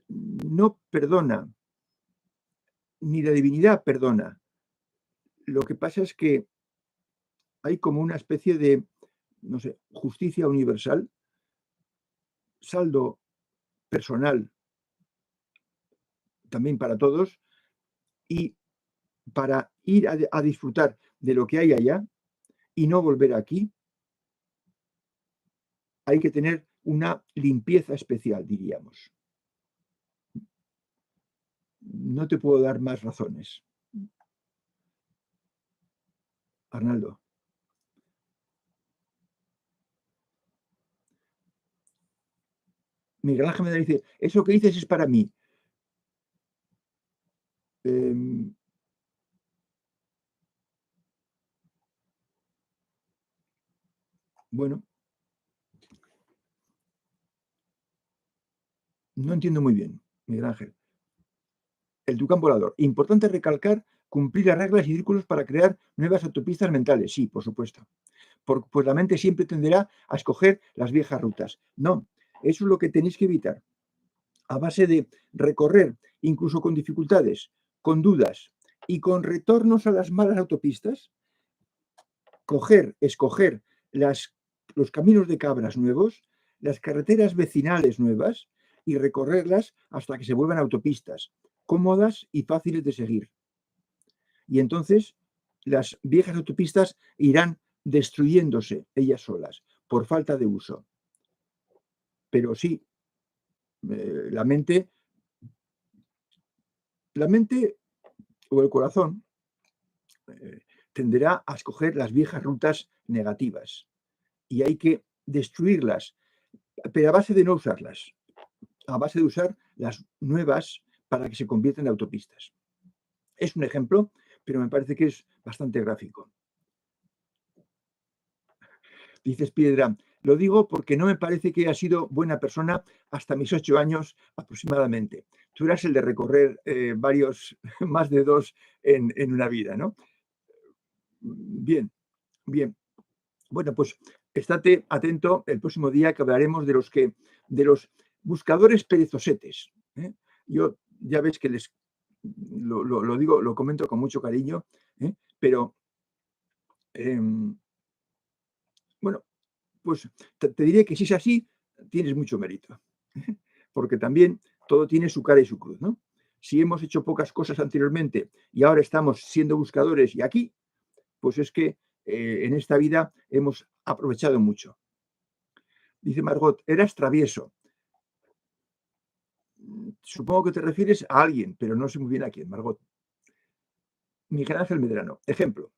no perdona, ni la divinidad perdona. Lo que pasa es que hay como una especie de, no sé, justicia universal, saldo personal también para todos, y para ir a disfrutar de lo que hay allá y no volver aquí, hay que tener una limpieza especial, diríamos. No te puedo dar más razones. Arnaldo. Miguel Ángel me dice, eso que dices es para mí. Bueno, no entiendo muy bien, Miguel Ángel. El tucán volador. Importante recalcar cumplir las reglas y círculos para crear nuevas autopistas mentales. Sí, por supuesto. Pues la mente siempre tenderá a escoger las viejas rutas. No, eso es lo que tenéis que evitar. A base de recorrer, incluso con dificultades, con dudas y con retornos a las malas autopistas, escoger los caminos de cabras nuevos, las carreteras vecinales nuevas y recorrerlas hasta que se vuelvan autopistas, cómodas y fáciles de seguir. Y entonces las viejas autopistas irán destruyéndose ellas solas por falta de uso. Pero sí, la mente o el corazón tenderá a escoger las viejas rutas negativas y hay que destruirlas, pero a base de no usarlas, a base de usar las nuevas para que se conviertan en autopistas. Es un ejemplo, pero me parece que es bastante gráfico. Dices Piedra, lo digo porque no me parece que haya sido buena persona hasta mis 8 años aproximadamente. Tú eras el de recorrer más de 2 en una vida, ¿no? Bien, bien. Bueno, pues estate atento el próximo día que hablaremos de los buscadores perezosetes. ¿eh? Yo ya ves que lo digo, lo comento con mucho cariño, pero bueno, pues te diré que si es así, tienes mucho mérito. Porque también todo tiene su cara y su cruz, ¿no? Si hemos hecho pocas cosas anteriormente y ahora estamos siendo buscadores y aquí, pues es que en esta vida hemos aprovechado mucho. Dice Margot, eras travieso. Supongo que te refieres a alguien, pero no sé muy bien a quién, Margot. Miguel Ángel Medrano. Ejemplo,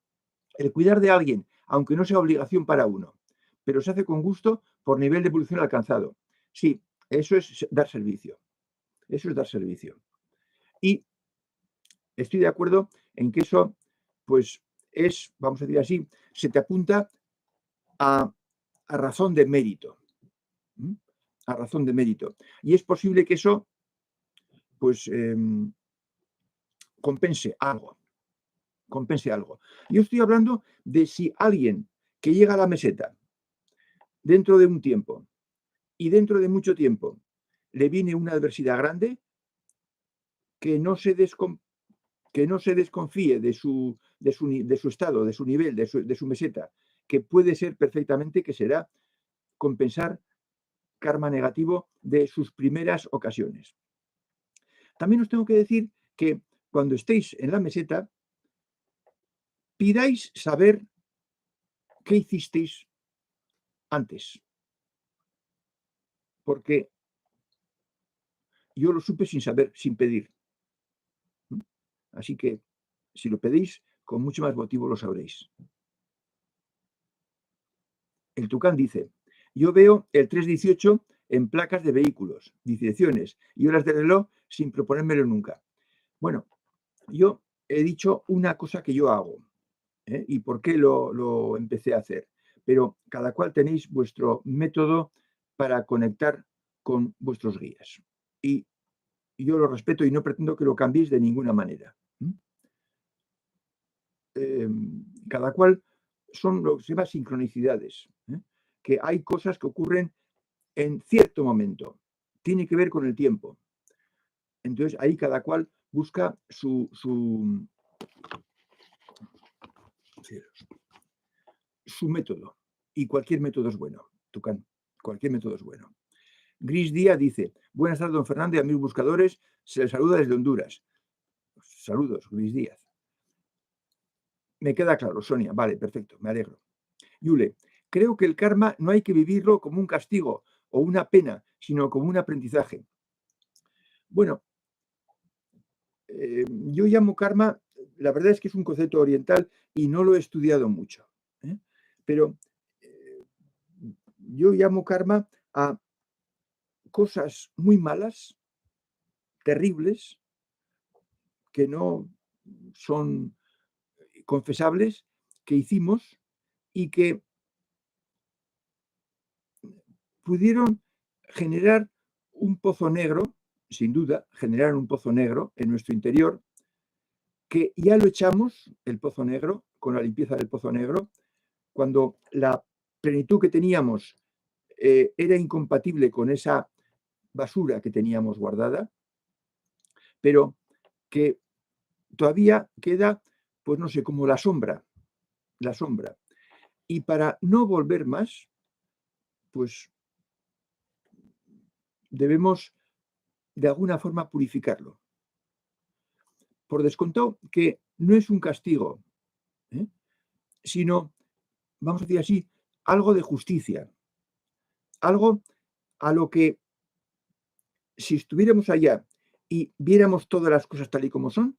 el cuidar de alguien, aunque no sea obligación para uno, pero se hace con gusto por nivel de evolución alcanzado. Sí, eso es dar servicio. Eso es dar servicio. Y estoy de acuerdo en que eso, pues, es, vamos a decir así, se te apunta a razón de mérito. A razón de mérito. Y es posible que eso, pues, compense algo. Compense algo. Yo estoy hablando de si alguien que llega a la meseta dentro de un tiempo y dentro de mucho tiempo le viene una adversidad grande, que no se, desconfíe de su estado, de su nivel, de su meseta, que puede ser perfectamente que será compensar karma negativo de sus primeras ocasiones. También os tengo que decir que cuando estéis en la meseta, pidáis saber qué hicisteis antes. Porque yo lo supe sin saber, sin pedir. Así que si lo pedís, con mucho más motivo lo sabréis. El Tucán dice, yo veo el 318 en placas de vehículos, direcciones y horas de reloj sin proponérmelo nunca. Bueno, yo he dicho una cosa que yo hago y por qué lo empecé a hacer. Pero cada cual tenéis vuestro método para conectar con vuestros guías. Y yo lo respeto y no pretendo que lo cambiéis de ninguna manera. Cada cual son lo que se llama sincronicidades, que hay cosas que ocurren en cierto momento, tiene que ver con el tiempo. Entonces ahí cada cual busca su método y cualquier método es bueno, Tucán, cualquier método es bueno. Gris Díaz dice, buenas tardes, don Fernando y amigos buscadores, se les saluda desde Honduras. Saludos, Gris Díaz. Me queda claro, Sonia, vale, perfecto, me alegro. Yule, Creo que el karma no hay que vivirlo como un castigo o una pena, sino como un aprendizaje. Bueno, yo llamo karma, la verdad es que es un concepto oriental y no lo he estudiado mucho, ¿eh? Pero yo llamo karma a cosas muy malas, terribles, que no son confesables, que hicimos y que pudieron generar un pozo negro, sin duda, generaron un pozo negro en nuestro interior, que ya lo echamos, el pozo negro, con la limpieza del pozo negro, cuando la plenitud que teníamos era incompatible con esa basura que teníamos guardada, pero que todavía queda, pues no sé, como la sombra, la sombra. Y para no volver más, pues debemos de alguna forma purificarlo. Por descontado que no es un castigo, ¿eh? Sino, vamos a decir así, algo de justicia, algo a lo que si estuviéramos allá y viéramos todas las cosas tal y como son,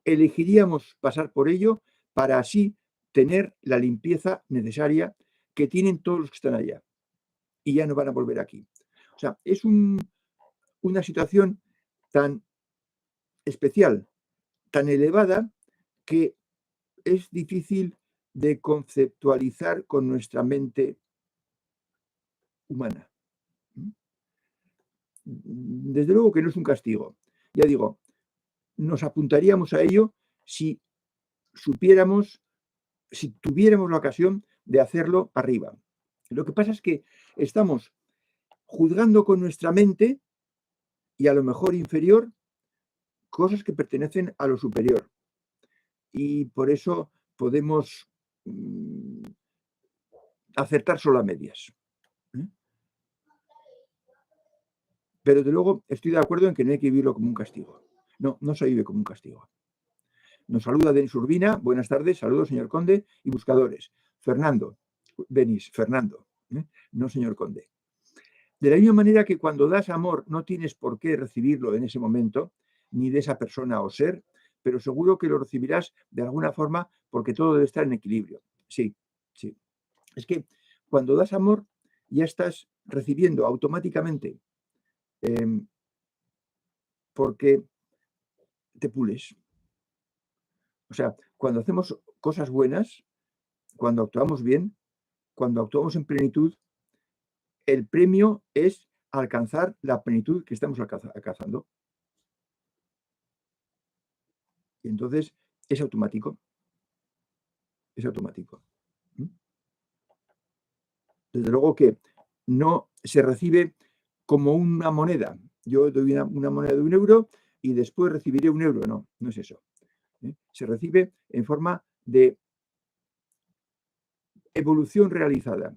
elegiríamos pasar por ello para así tener la limpieza necesaria que tienen todos los que están allá y ya no van a volver aquí. O sea, es una situación tan especial, tan elevada, que es difícil de conceptualizar con nuestra mente humana. Desde luego que no es un castigo. Ya digo, nos apuntaríamos a ello si supiéramos, si tuviéramos la ocasión de hacerlo arriba. Lo que pasa es que estamos juzgando con nuestra mente y a lo mejor inferior cosas que pertenecen a lo superior. Y por eso podemos acertar solo a medias. ¿Eh? Pero de luego estoy de acuerdo en que no hay que vivirlo como un castigo. No, no se vive como un castigo. Nos saluda Denis Urbina. Buenas tardes. Saludos, señor Conde y buscadores. Fernando. Denis, Fernando. No, señor Conde. De la misma manera que cuando das amor no tienes por qué recibirlo en ese momento, ni de esa persona o ser, pero seguro que lo recibirás de alguna forma porque todo debe estar en equilibrio. Sí, sí. Es que cuando das amor ya estás recibiendo automáticamente porque te pules. O sea, cuando hacemos cosas buenas, cuando actuamos bien, cuando actuamos en plenitud, el premio es alcanzar la plenitud que estamos alcanzando. Y entonces es automático. Es automático. Desde luego que no se recibe como una moneda. Yo doy una moneda de 1 euro y después recibiré 1 euro. No, no es eso. Se recibe en forma de evolución realizada.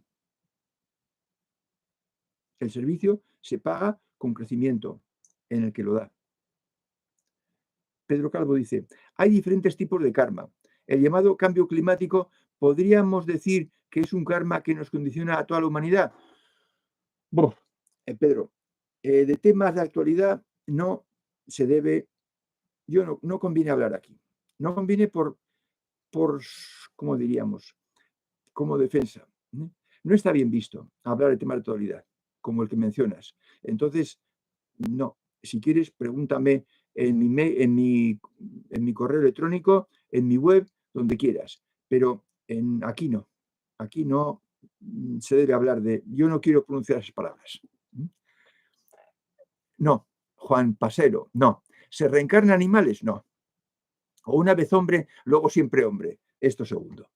El servicio se paga con crecimiento en el que lo da. Pedro Calvo dice, hay diferentes tipos de karma. El llamado cambio climático, ¿podríamos decir que es un karma que nos condiciona a toda la humanidad? Pedro, de temas de actualidad no se debe, no conviene hablar aquí. No conviene por ¿cómo diríamos? Como defensa. No está bien visto hablar de temas de actualidad, como el que mencionas. Entonces, no. Si quieres, pregúntame en mi correo electrónico, en mi web, donde quieras. Pero aquí no. Aquí no se debe hablar de... Yo no quiero pronunciar esas palabras. No. Juan Pasero, no. ¿Se reencarnan animales? No. O una vez hombre, luego siempre hombre. Esto segundo.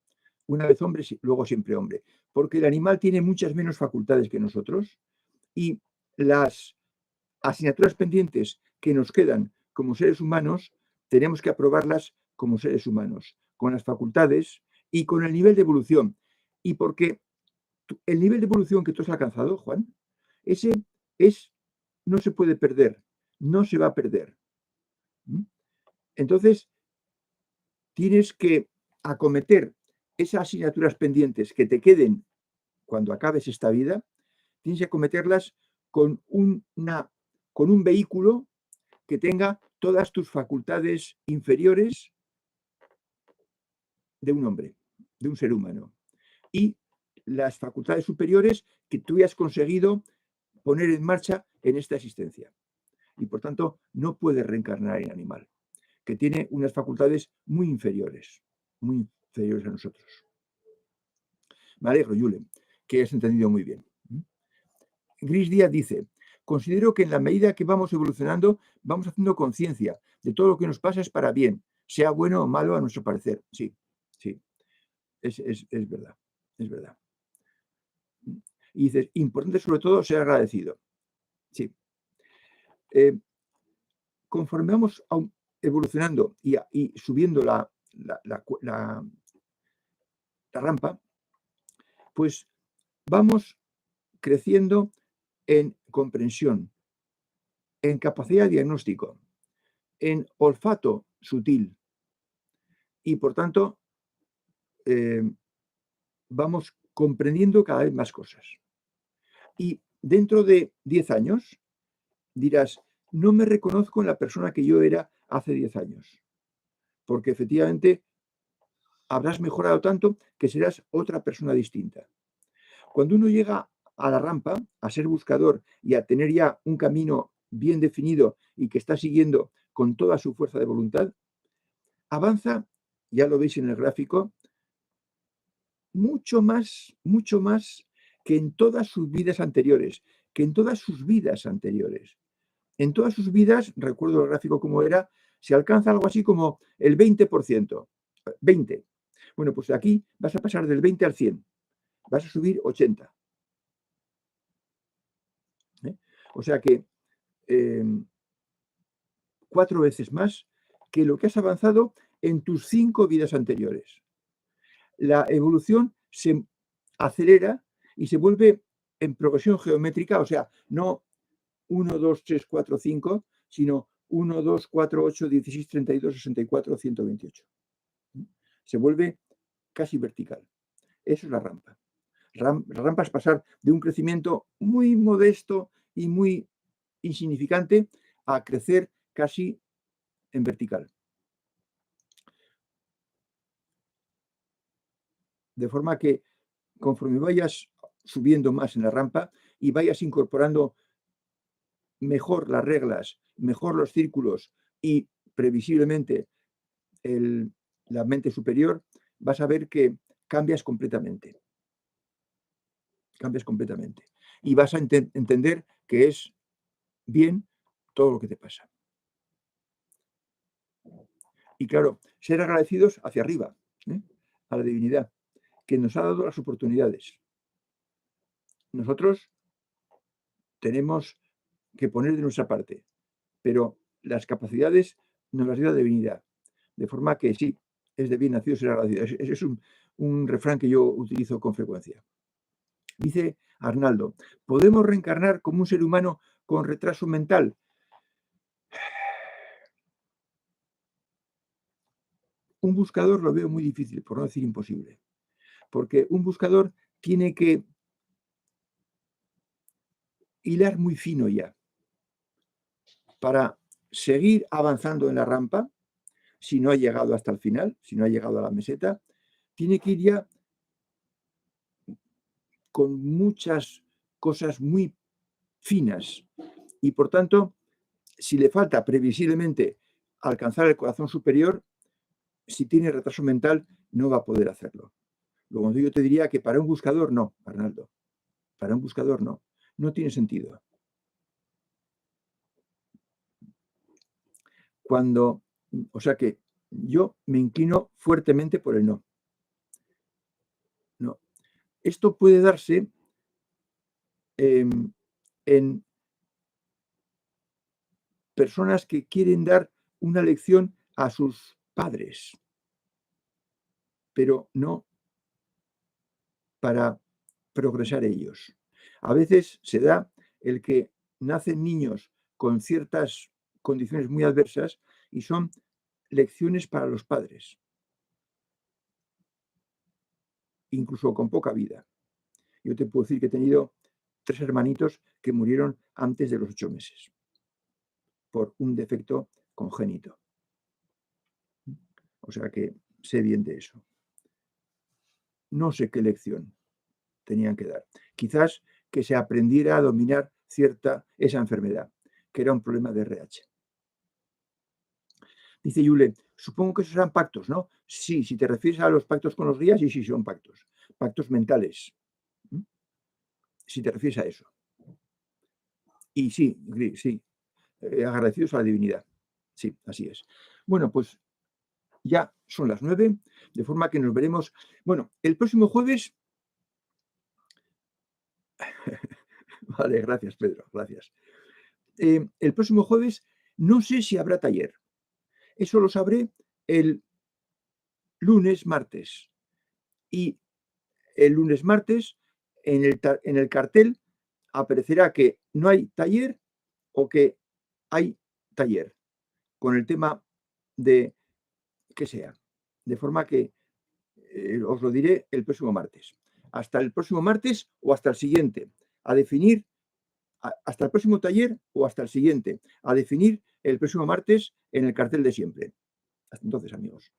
Una vez hombre, luego siempre hombre. Porque el animal tiene muchas menos facultades que nosotros y las asignaturas pendientes que nos quedan como seres humanos, tenemos que aprobarlas como seres humanos, con las facultades y con el nivel de evolución. Y porque el nivel de evolución que tú has alcanzado, Juan, ese no se puede perder, no se va a perder. Entonces, tienes que acometer esas asignaturas pendientes que te queden cuando acabes esta vida, tienes que acometerlas con un vehículo que tenga todas tus facultades inferiores de un hombre, de un ser humano, y las facultades superiores que tú hayas conseguido poner en marcha en esta existencia. Y por tanto, no puedes reencarnar en animal, que tiene unas facultades muy inferiores a nosotros. Me alegro, Julen, que has entendido muy bien. Gris Díaz dice: considero que en la medida que vamos evolucionando, vamos haciendo conciencia de todo lo que nos pasa es para bien, sea bueno o malo a nuestro parecer. Sí, sí, es verdad, es verdad. Y dices, importante sobre todo ser agradecido. Sí. Conforme vamos evolucionando y subiendo la rampa, pues vamos creciendo en comprensión, en capacidad de diagnóstico, en olfato sutil y por tanto vamos comprendiendo cada vez más cosas. Y dentro de 10 años dirás, no me reconozco en la persona que yo era hace 10 años, porque efectivamente habrás mejorado tanto que serás otra persona distinta. Cuando uno llega a la rampa, a ser buscador y a tener ya un camino bien definido y que está siguiendo con toda su fuerza de voluntad, avanza, ya lo veis en el gráfico, mucho más que en todas sus vidas anteriores, En todas sus vidas, recuerdo el gráfico como era, se alcanza algo así como el 20%. 20. Bueno, pues aquí vas a pasar del 20 al 100. Vas a subir 80. O sea que 4 veces más que lo que has avanzado en tus 5 vidas anteriores. La evolución se acelera y se vuelve en progresión geométrica, o sea, no 1, 2, 3, 4, 5, sino 1, 2, 4, 8, 16, 32, 64, 128. Se vuelve casi vertical. Eso es la rampa. La rampa es pasar de un crecimiento muy modesto y muy insignificante a crecer casi en vertical. De forma que conforme vayas subiendo más en la rampa y vayas incorporando mejor las reglas, mejor los círculos y previsiblemente la mente superior, vas a ver que cambias completamente. Cambias completamente. Y vas a entender que es bien todo lo que te pasa. Y claro, ser agradecidos hacia arriba, a la divinidad, que nos ha dado las oportunidades. Nosotros tenemos que poner de nuestra parte, pero las capacidades nos las dio la divinidad. De forma que sí, es de bien nacido ser agradecido. Ese es un refrán que yo utilizo con frecuencia. Dice Arnaldo, ¿podemos reencarnar como un ser humano con retraso mental? Un buscador lo veo muy difícil, por no decir imposible, porque un buscador tiene que hilar muy fino ya para seguir avanzando en la rampa. Si no ha llegado hasta el final, si no ha llegado a la meseta, tiene que ir ya con muchas cosas muy finas y por tanto, si le falta previsiblemente alcanzar el corazón superior, si tiene retraso mental, no va a poder hacerlo. Luego yo te diría que para un buscador no, Arnaldo. Para un buscador no. No tiene sentido. O sea que yo me inclino fuertemente por el no. No. Esto puede darse en personas que quieren dar una lección a sus padres, pero no para progresar ellos. A veces se da el que nacen niños con ciertas condiciones muy adversas y son lecciones para los padres, incluso con poca vida. Yo te puedo decir que he tenido 3 hermanitos que murieron antes de los 8 meses por un defecto congénito. O sea que sé bien de eso. No sé qué lección tenían que dar. Quizás que se aprendiera a dominar esa enfermedad, que era un problema de RH. Dice Yule, supongo que esos eran pactos, ¿no? Sí, si te refieres a los pactos con los guías, sí son pactos. Pactos mentales. Si te refieres a eso. Y sí, agradecidos a la divinidad. Sí, así es. Bueno, pues ya son las 9, de forma que nos veremos. Bueno, el próximo jueves. Vale, gracias, Pedro, gracias. El próximo jueves no sé si habrá taller. Eso lo sabré el lunes, martes. Y el lunes, martes, en el cartel aparecerá que no hay taller o que hay taller, con el tema de que sea. De forma que os lo diré el próximo martes. Hasta el próximo martes o hasta el siguiente. A definir, hasta el próximo taller o hasta el siguiente. A definir el próximo martes en el cartel de siempre. Hasta entonces, amigos.